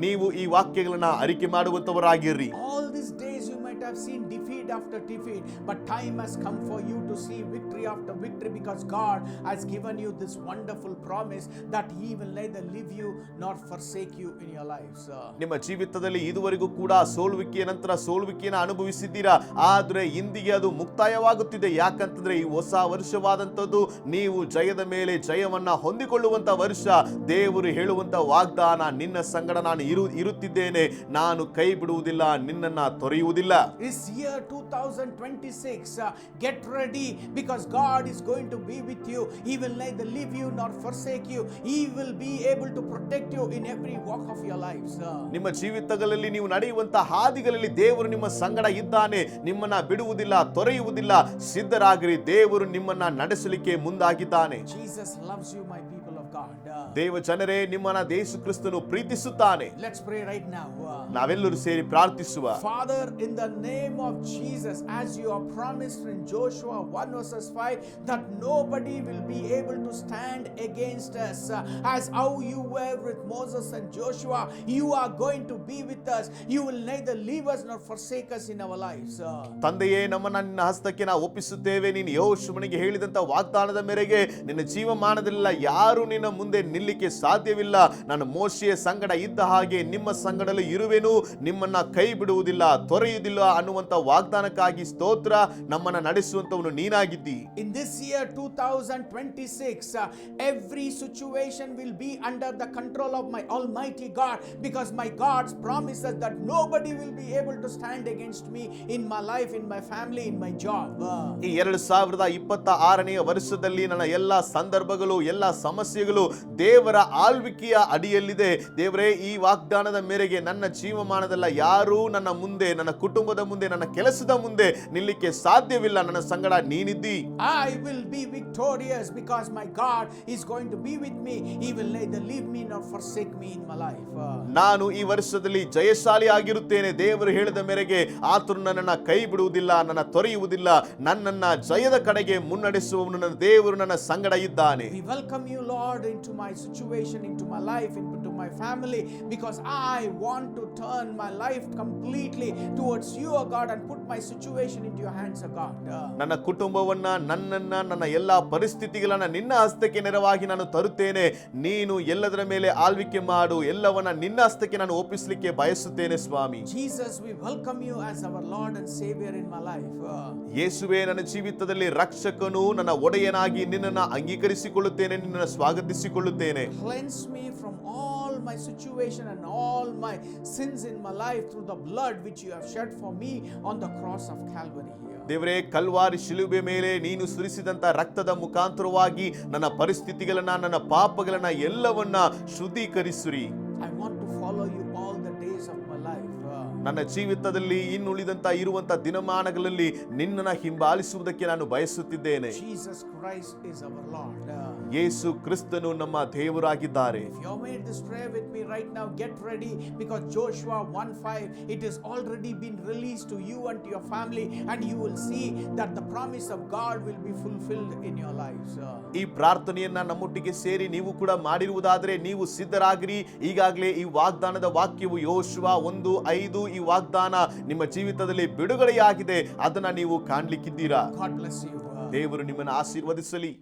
ನೀವು ಈ ವಾಕ್ಯಗಳನ್ನ ಅರಿಕೆ ಮಾಡುವಂತವರಾಗಿರ್ರಿ. All these days you might have seen defeat after defeat, but time has come for you to see victory after victory, because God has given you this wonderful promise that He will neither leave you nor forsake you in your lives. ನಿಮ್ಮ ಜೀವಿತದಲ್ಲಿ ಇದುವರೆಗೂ ಕೂಡ ಸೋಲುವಿಕೆಯ ನಂತರ ಸೋಲುವಿಕೆಯನ್ನು ಅನುಭವಿಸಿದ್ದೀರಾ. ಆದ್ರೆ ಇಂದಿಗೆ ಅದು ಮುಕ್ತಾಯವಾಗುತ್ತಿದೆ. ಯಾಕಂತಂದ್ರೆ ಈ ಹೊಸ ವರ್ಷವಾದಂಥದ್ದು ನೀವು ಜಯದ ಮೇಲೆ ಜಯವನ್ನ ಹೊಂದಿಕೊಳ್ಳುವಂತ ವರ್ಷ. ದೇವರು ಹೇಳುವಂತ ವಾಗ್ದಾನ, ನಿನ್ನ ಸಂಗಡ ನಾನು ಇರುತ್ತಿದ್ದೇನೆ, ನಾನು ಕೈ ಬಿಡುವುದಿಲ್ಲ, ನಿನ್ನನ್ನ ತೊರೆಯುವುದಿಲ್ಲ. This year 2026, get ready because God is going to be with you. He will neither leave you nor forsake you. He will be able to protect you in every walk of your lives. ನಿಮ್ಮ ಜೀವಿತಗಳಲ್ಲಿ ನೀವು ನಡೆಯುವಂತ ಹಾದಿಗಳಲ್ಲಿ ದೇವರು ನಿಮ್ಮ ಸಂಗಡ ಇದ್ದಾನೆ. ನಿಮ್ಮನ್ನ ಬಿಡುವುದಿಲ್ಲ, ತೊರೆಯುವುದಿಲ್ಲ. ಸಿದ್ಧರಾಗಿರಿ, ದೇವರು ನಿಮ್ಮನ್ನ ನಡೆಸಲಿಕ್ಕೆ ಮುಂದಾಗಿದ್ದಾನೆ. Jesus loves you, my people of God. ದೇವ ಜನರೇ, ನಿಮ್ಮನ್ನ ಯೇಸು ಕ್ರಿಸ್ತನು ಪ್ರೀತಿಸುತ್ತಾನೆ. Let's pray right now. ನಾವೆಲ್ಲರೂ ಸೇರಿ ಪ್ರಾರ್ಥಿಸುವ. Father, in the name of Jesus, as you have promised in Joshua 1 verses 5, that nobody will be able to stand against us. As how you were with Moses and Joshua, you are going to be with us. You will neither leave us nor forsake us in our lives. ತಂದೆಯೇ, ನಮ್ಮನ್ನ ನಿನ್ನ ಹಸ್ತಕ್ಕೆ ನಾವು ಒಪ್ಪಿಸುತ್ತೇವೆ. ನೀನು ಯೆಹೋಶುವನಿಗೆ ಹೇಳಿದಂತ ವಾಗ್ದಾನದ ಮೇರೆಗೆ ನಿನ್ನ ಜೀವಮಾನದಲ್ಲ ಯಾರು ನಿನ್ನ ಮುಂದೆ ನಿಲ್ಲಿಕ್ಕೆ ಸಾಧ್ಯವಿಲ್ಲ. ನಾನು ಮೋಶೆಯ ಸಂಗಡ ಇದ್ದ ಹಾಗೆ ನಿಮ್ಮ ಸಂಗಡಲು ಇರುವೆನು, ನಿಮ್ಮನ್ನ ಕೈ ಬಿಡುವುದಿಲ್ಲ, ತೊರೆಯುವುದಿಲ್ಲ ಅನ್ನುವಂತ ವಾಗ್ದಾನಕ್ಕಾಗಿ ಸ್ತೋತ್ರ. ನಮ್ಮನ್ನ ನಡೆಸುವಂತವನು ನೀನಾಗಿದ್ದಿ. In this year 2026, every situation will be under the control of my Almighty God, because my God's promises that nobody will be able to stand against me in my life, in my family, in my job. ಈ 2026ನೇ ವರ್ಷದಲ್ಲಿ ನನ್ನ ಎಲ್ಲಾ ಸಂದರ್ಭಗಳು, ಎಲ್ಲಾ ಸಮಸ್ಯೆಗಳು ದೇವರ ಆಳ್ವಿಕೆಯ ಅಡಿಯಲ್ಲಿದೆ. ದೇವರೇ, ಈ ವಾಗ್ದಾನದ ಮೇರೆಗೆ ನನ್ನ ಜೀವಮಾನದಲ್ಲ ಯಾರೂ ನನ್ನ ಮುಂದೆ, ನನ್ನ ಕುಟುಂಬದ ಮುಂದೆ, ನನ್ನ ಕೆಲಸದ ಮುಂದೆ ನಿಲ್ಲಿಕ್ಕೆ ಸಾಧ್ಯವಿಲ್ಲ. ನನ್ನ ಸಂಗಡ ನೀನಿದ್ದಿ. I will be victorious because my God is going to be with me. He will neither leave me nor forsake me in my life. ನಾನು ಈ ವರ್ಷದಲ್ಲಿ ಜಯಶಾಲಿ ಆಗಿರುತ್ತೇನೆ. ದೇವರು ಹೇಳಿದ ಮೇರೆಗೆ ಆತನು ನನ್ನನ್ನ ಕೈ ಬಿಡುವುದಿಲ್ಲ, ನನ್ನ ತೊರೆಯುವುದಿಲ್ಲ. ನನ್ನನ್ನ ಜಯದ ಕಡೆಗೆ ಮುನ್ನಡೆಸುವವನು ನನ್ನ ದೇವರು ನನ್ನ ಸಂಗಡ ಇದ್ದಾನೆ. We welcome you, Lord, into my situation, into my life, into my family, because I want to turn my life completely towards you, O God, and put my situation into your hands, O God. ನನ್ನ ಕುಟುಂಬವನ್ನ, ನನ್ನನ್ನ, ನನ್ನ ಎಲ್ಲಾ ಪರಿಸ್ಥಿತಿಗಳನ್ನ ನಿನ್ನ ಹಸ್ತಕ್ಕೆ ನೆರವಾಗಿ ನಾನು ತರುತ್ತೇನೆ. ನೀನು ಎಲ್ಲದರ ಮೇಲೆ ಆಳ್ವಿಕೆ ಮಾಡು. ಎಲ್ಲವನ್ನ ನಿನ್ನ ಹಸ್ತಕ್ಕೆ ನಾನು ಒಪ್ಪಿಸಲಿಕ್ಕೆ ಬಯಸುತ್ತೇನೆ ಸ್ವಾಮಿ. Jesus, we welcome you as our Lord and Savior in my life. ಯೇಸುವೇ, ನನ್ನ ಜೀವಿತದಲ್ಲಿ ರಕ್ಷಕನು, ನನ್ನ ಒಡೆಯನಾಗಿ ನಿನ್ನನ್ನು ಅಂಗೀಕರಿಸಿಕೊಳ್ಳುತ್ತೇನೆ, ನಿನ್ನನ್ನು ಸ್ವಾಗತಿಸಿಕೊಳ್ಳುತ್ತೇನೆ. Cleanse me from all my situation and all my sins in my life through the blood which you have shed for me on the cross of Calvary here. ದೇವರೇ, Calvary ಶಿಲುಬೆ ಮೇಲೆ ನೀನು ಸುರಿಸಿದಂತ ರಕ್ತದ ಮುಖಾಂತರವಾಗಿ ನನ್ನ ಪರಿಸ್ಥಿತಿಗಳನ್ನ, ನನ್ನ ಪಾಪಗಳನ್ನ ಎಲ್ಲವನ್ನ ಶುದ್ಧೀಕರಿಸುರಿ. I want to follow you all the days of my life. ನನ್ನ ಜೀವಿತದಲ್ಲಿ ಇನ್ನುಳಿದಂತ ಇರುವಂತ ದಿನಮಾನಗಳಲ್ಲಿ ನಿನ್ನನ್ನು ಹಿಂಬಾಲಿಸುವುದಕ್ಕೆ ನಾನು ಬಯಸುತ್ತಿದ್ದೇನೆ. Jesus Christ is our Lord. ಯೇಸು ಕ್ರಿಸ್ತನು ನಮ್ಮ ದೇವರಾಗಿದ್ದಾರೆ. If you have made this prayer with me right now, get ready, because Joshua 1:5, it has already been released to you and to your family, and you will see that the promise of God will be fulfilled in your lives. ಈ ಪ್ರಾರ್ಥನೆಯನ್ನ ನಮ್ಮೊಟ್ಟಿಗೆ ಸೇರಿ ನೀವು ಕೂಡ ಮಾಡಿರುವುದಾದರೆ ನೀವು ಸಿದ್ಧರಾಗಿರಿ. ಈಗಾಗಲೇ ಈ ವಾಗ್ದಾನದ ವಾಕ್ಯವು ಯೆಹೋಶುವ 1:5 ಈ ವಾಗ್ದಾನ ನಿಮ್ಮ ಜೀವಿತದಲ್ಲಿ ಬಿಡುಗಡೆಯಾಗಿದೆ. ಅದನ್ನ ನೀವು ಕಾಣ್ಲಿಕ್ಕಿದ್ದೀರಾ. God bless you. ದೇವರು ನಿಮ್ಮನ್ನು ಆಶೀರ್ವದಿಸಲಿ.